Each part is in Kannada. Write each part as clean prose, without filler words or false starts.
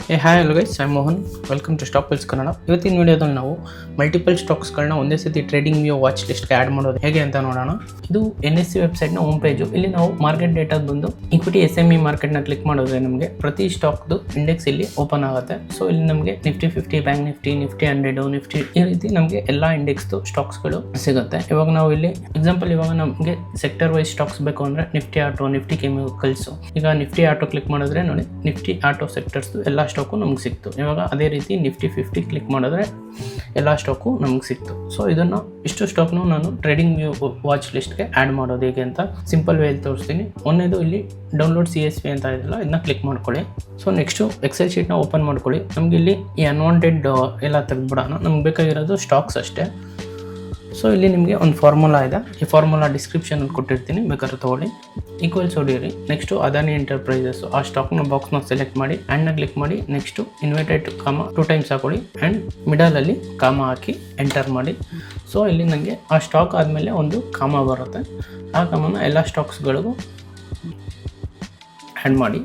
Hi hello guys, I Mohan. Welcome to stock pills Kannada. ಇವತ್ತಿನ ವಿಡಿಯೋದಲ್ಲಿ ನಾವು ಮಲ್ಟಿಪಲ್ ಸ್ಟಾಕ್ಸ್ಗಳನ್ನ ಒಂದೇ ಸತಿ ಟ್ರೇಡಿಂಗ್ ವ್ಯೂ ವಾಚ್ ಲಿಸ್ಟ್ಗೆ ಆ್ಯಡ್ ಮಾಡೋದು ಹೇಗೆ ಅಂತ ನೋಡೋಣ. ಇದು NSE ವೆಬ್ಸೈಟ್ನ ಹೋಮ್ ಪೇಜು. ಇಲ್ಲಿ ನಾವು ಮಾರ್ಕೆಟ್ ಡೇಟಾದ ಬಂದು ಈಕ್ವಿಟಿ SME ಮಾರ್ಕೆಟ್ನ ಕ್ಲಿಕ್ ಮಾಡಿದ್ರೆ ನಮಗೆ ಪ್ರತಿ ಸ್ಟಾಕ್ದು ಇಂಡೆಕ್ಸ್ ಇಲ್ಲಿ ಓಪನ್ ಆಗುತ್ತೆ. ಸೊ ಇಲ್ಲಿ ನಮಗೆ ನಿಫ್ಟಿ 50, ಬ್ಯಾಂಕ್ ನಿಫ್ಟಿ 100, ನಿಫ್ಟಿ ಈ ರೀತಿ ನಮಗೆ ಎಲ್ಲ ಇಂಡೆಕ್ಸ್ದು ಸ್ಟಾಕ್ಸ್ಗಳು ಸಿಗುತ್ತೆ. ಇವಾಗ ನಾವು ಇಲ್ಲಿ ಎಕ್ಸಾಂಪಲ್, ಇವಾಗ ನಮಗೆ ಸೆಕ್ಟರ್ ವೈಸ್ ಸ್ಟಾಕ್ಸ್ ಬೇಕು ಅಂದರೆ ನಿಫ್ಟಿ ಆಟೋ, ನಿಫ್ಟಿ ಕೆಮಿಕಲ್ಸು. ಈಗ ನಿಫ್ಟಿ ಆಟೋ ಕ್ಲಿಕ್ ಮಾಡಿದ್ರೆ ನೋಡಿ, ನಿಫ್ಟಿ ಆಟೋ ಸೆಕ್ಟರ್ಸ್ದು ಎಲ್ಲ ಸ್ಟಾಕು ನಮ್ಗೆ ಸಿಕ್ತು. ಇವಾಗ ಅದೇ ರೀತಿ ನಿಫ್ಟಿ 50 ಕ್ಲಿಕ್ ಮಾಡಿದ್ರೆ ಎಲ್ಲ ಸ್ಟಾಕು ನಮ್ಗೆ ಸಿಕ್ತು. ಸೊ ಇದನ್ನು ಇಷ್ಟು ಸ್ಟಾಕ್ನು ನಾನು ಟ್ರೇಡಿಂಗ್ ವ್ಯೂ ವಾಚ್ ಲಿಸ್ಟ್ಗೆ ಆ್ಯಡ್ ಮಾಡೋದು ಹೇಗೆ ಅಂತ ಸಿಂಪಲ್ ವೇಯಲ್ಲಿ ತೋರಿಸ್ತೀನಿ. ಒಂದೇದು ಇಲ್ಲಿ ಡೌನ್ಲೋಡ್ CSV ಅಂತ ಇದೆಯಲ್ಲ, ಇದನ್ನ ಕ್ಲಿಕ್ ಮಾಡ್ಕೊಳ್ಳಿ. ಸೊ ನೆಕ್ಸ್ಟು ಎಕ್ಸೆಲ್ ಶೀಟ್ನ ಓಪನ್ ಮಾಡ್ಕೊಳ್ಳಿ. ನಮ್ಗೆ ಇಲ್ಲಿ ಈ ಅನ್ವಾಂಟೆಡ್ ಎಲ್ಲ ತೆಗೆದ್ಬಿಡೋಣ. ನಮ್ಗೆ ಬೇಕಾಗಿರೋದು ಸ್ಟಾಕ್ಸ್ ಅಷ್ಟೇ. ಸೊ ಇಲ್ಲಿ ನಿಮಗೆ ಒಂದು ಫಾರ್ಮುಲಾ ಇದೆ. ಈ ಫಾರ್ಮುಲಾ ಡಿಸ್ಕ್ರಿಪ್ಷನಲ್ಲಿ ಕೊಟ್ಟಿರ್ತೀನಿ, ಬೇಕಾದ್ರೆ ತೊಗೊಳ್ಳಿ. ಈಕ್ವಲ್ಸ್ ಹೊಡೀರಿ. ನೆಕ್ಸ್ಟು ಅದಾನಿ ಎಂಟರ್ಪ್ರೈಸಸ್ ಆ ಸ್ಟಾಕ್ನ ಬಾಕ್ಸ್ನ ಸೆಲೆಕ್ಟ್ ಮಾಡಿ, ಆ್ಯಂಡ್ನ ಕ್ಲಿಕ್ ಮಾಡಿ. ನೆಕ್ಸ್ಟು ಇನ್ವರ್ಟೆಡ್ ಕಾಮ 2 ಟೈಮ್ಸ್ ಹಾಕೊಳ್ಳಿ ಆ್ಯಂಡ್ ಮಿಡಲಲ್ಲಿ ಕಾಮ ಹಾಕಿ ಎಂಟರ್ ಮಾಡಿ. ಸೊ ಇಲ್ಲಿ ನನಗೆ ಆ ಸ್ಟಾಕ್ ಆದಮೇಲೆ ಒಂದು ಕಾಮ ಬರುತ್ತೆ. ಆ ಕಾಮನ ಎಲ್ಲ ಸ್ಟಾಕ್ಸ್ಗಳಿಗೂ ಆ್ಯಡ್ ಮಾಡಿ.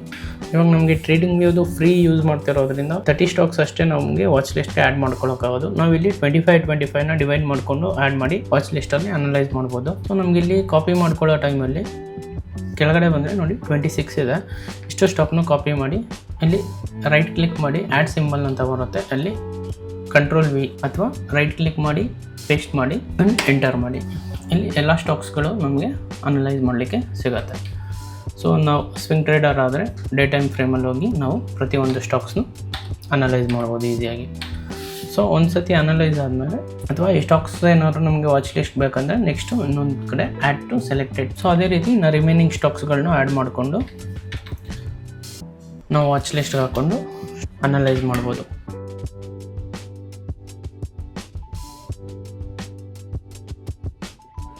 ಇವಾಗ ನಮಗೆ ಟ್ರೇಡಿಂಗ್ ವ್ಯೂದು ಫ್ರೀ ಯೂಸ್ ಮಾಡ್ತಿರೋದ್ರಿಂದ 30 ಸ್ಟಾಕ್ಸ್ ಅಷ್ಟೇ ನಮಗೆ ವಾಚ್ ಲಿಸ್ಟ್ಗೆ ಆ್ಯಡ್ ಮಾಡ್ಕೊಳ್ಳೋಕ್ಕಾಗೋದು. ನಾವು ಇಲ್ಲಿ 25ನ ಡಿವೈಡ್ ಮಾಡಿಕೊಂಡು ಆ್ಯಡ್ ಮಾಡಿ ವಾಚ್ ಲಿಸ್ಟಲ್ಲಿ ಅನಲೈಸ್ ಮಾಡ್ಬೋದು. ಸೊ ನಮಗೆ ಇಲ್ಲಿ ಕಾಪಿ ಮಾಡ್ಕೊಳ್ಳೋ ಟೈಮಲ್ಲಿ ಕೆಳಗಡೆ ಬಂದರೆ ನೋಡಿ 26 ಇದೆ. ಇಷ್ಟು ಸ್ಟಾಕ್ನು ಕಾಪಿ ಮಾಡಿ ಇಲ್ಲಿ ರೈಟ್ ಕ್ಲಿಕ್ ಮಾಡಿ ಆ್ಯಡ್ ಸಿಂಬಲ್ ಅಂತ ಬರುತ್ತೆ. ಅಲ್ಲಿ Ctrl V ಅಥವಾ ರೈಟ್ ಕ್ಲಿಕ್ ಮಾಡಿ ಪೇಸ್ಟ್ ಮಾಡಿ ಆ್ಯಂಡ್ ಎಂಟರ್ ಮಾಡಿ. ಇಲ್ಲಿ ಎಲ್ಲ ಸ್ಟಾಕ್ಸ್ಗಳು ನಮಗೆ ಅನಲೈಸ್ ಮಾಡಲಿಕ್ಕೆ ಸಿಗುತ್ತೆ. ಸೊ ನಾವು ಸ್ವಿಂಗ್ ಟ್ರೇಡರ್ ಆದರೆ ಡೇ ಟೈಮ್ ಫ್ರೇಮಲ್ಲಿ ಹೋಗಿ ನಾವು ಪ್ರತಿಯೊಂದು ಸ್ಟಾಕ್ಸ್ನು ಅನಲೈಸ್ ಮಾಡ್ಬೋದು ಈಸಿಯಾಗಿ. ಸೊ ಒಂದು ಸತಿ ಅನಲೈಸ್ ಆದಮೇಲೆ ಅಥವಾ ಈ ಸ್ಟಾಕ್ಸ್ ಏನಾದ್ರು ನಮಗೆ ವಾಚ್ ಲಿಸ್ಟ್ ಬೇಕಂದರೆ ನೆಕ್ಸ್ಟು ಇನ್ನೊಂದು ಕಡೆ ಆ್ಯಡ್ ಟು ಸೆಲೆಕ್ಟೆಡ್. ಸೊ ಅದೇ ರೀತಿ ನಾವು ರಿಮೈನಿಂಗ್ ಸ್ಟಾಕ್ಸ್ಗಳನ್ನ ಆ್ಯಡ್ ಮಾಡಿಕೊಂಡು ನಾವು ವಾಚ್ ಲಿಸ್ಟ್ಗೆ ಹಾಕ್ಕೊಂಡು ಅನಲೈಸ್ ಮಾಡ್ಬೋದು.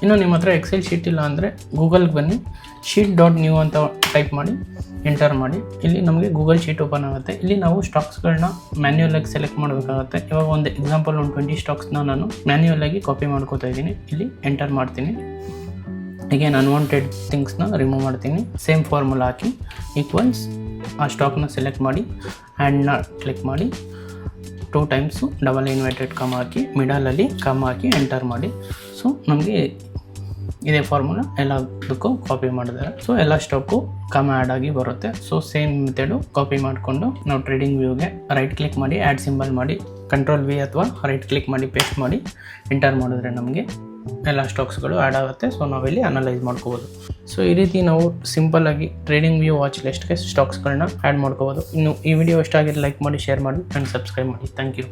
ಇನ್ನು ನಿಮ್ಮ ಹತ್ರ ಎಕ್ಸೆಲ್ ಶೀಟ್ ಇಲ್ಲ ಅಂದರೆ ಗೂಗಲ್ಗೆ ಬನ್ನಿ, sheet.new ಅಂತ ಟೈಪ್ ಮಾಡಿ ಎಂಟರ್ ಮಾಡಿ. ಇಲ್ಲಿ ನಮಗೆ ಗೂಗಲ್ ಶೀಟ್ ಓಪನ್ ಆಗುತ್ತೆ. ಇಲ್ಲಿ ನಾವು ಸ್ಟಾಕ್ಸ್ಗಳನ್ನ ಮ್ಯಾನ್ಯುಯಲಾಗಿ ಸೆಲೆಕ್ಟ್ ಮಾಡಬೇಕಾಗುತ್ತೆ. ಇವಾಗ ಒಂದು ಎಕ್ಸಾಂಪಲ್ ಒಂದು 20 ಸ್ಟಾಕ್ಸ್ನ ನಾನು ಮ್ಯಾನ್ಯುಯಲಾಗಿ ಕಾಪಿ ಮಾಡ್ಕೋತಾ ಇದ್ದೀನಿ. ಇಲ್ಲಿ ಎಂಟರ್ ಮಾಡ್ತೀನಿ. ಅಗೇನ್ ಅನ್ವಾಂಟೆಡ್ ಥಿಂಗ್ಸ್ನ ರಿಮೂವ್ ಮಾಡ್ತೀನಿ. ಸೇಮ್ ಫಾರ್ಮುಲಾ ಹಾಕಿ ಈಕ್ವಲ್ಸ್ ಆ ಸ್ಟಾಕ್ನ ಸೆಲೆಕ್ಟ್ ಮಾಡಿ ಆ್ಯಂಡ್ನ ಕ್ಲಿಕ್ ಮಾಡಿ 2 ಟೈಮ್ಸು ಡಬಲ್ ಇನ್ವರ್ಟೆಡ್ ಕಾಮ ಹಾಕಿ ಮಿಡಲಲ್ಲಿ ಕಾಮ ಹಾಕಿ ಎಂಟರ್ ಮಾಡಿ. ಸೊ ನಮಗೆ ಇದೇ ಫಾರ್ಮುಲಾ ಎಲ್ಲದಕ್ಕೂ ಕಾಪಿ ಮಾಡಿದ್ದಾರೆ. ಸೊ ಎಲ್ಲ ಸ್ಟಾಕು ಕಾಮ ಆ್ಯಡ್ ಆಗಿ ಬರುತ್ತೆ. ಸೊ ಸೇಮ್ ಮೆಥಡು ಕಾಪಿ ಮಾಡಿಕೊಂಡು ನಾವು ಟ್ರೇಡಿಂಗ್ ವ್ಯೂಗೆ ರೈಟ್ ಕ್ಲಿಕ್ ಮಾಡಿ ಆ್ಯಡ್ ಸಿಂಬಲ್ ಮಾಡಿ Ctrl V ಅಥವಾ ರೈಟ್ ಕ್ಲಿಕ್ ಮಾಡಿ ಪೇಸ್ಟ್ ಮಾಡಿ ಎಂಟರ್ ಮಾಡಿದ್ರೆ ನಮಗೆ ಎಲ್ಲ ಸ್ಟಾಕ್ಸ್ಗಳು ಆ್ಯಡ್ ಆಗುತ್ತೆ. ಸೊ ನಾವಿಲ್ಲಿ ಅನಲೈಸ್ ಮಾಡ್ಕೋಬೋದು. ಸೊ ಈ ರೀತಿ ನಾವು ಸಿಂಪಲ್ಲಾಗಿ ಟ್ರೇಡಿಂಗ್ ವ್ಯೂ ವಾಚ್ ಲಿಸ್ಟ್ಗೆ ಸ್ಟಾಕ್ಸ್ಗಳನ್ನ ಆ್ಯಡ್ ಮಾಡ್ಕೋಬೋದು. ಇನ್ನು ಈ ವಿಡಿಯೋ ಇಷ್ಟ ಆಗಿದ್ರೆ ಲೈಕ್ ಮಾಡಿ, ಶೇರ್ ಮಾಡಿ ಆ್ಯಂಡ್ ಸಬ್ಸ್ಕ್ರೈಬ್ ಮಾಡಿ. Thank you.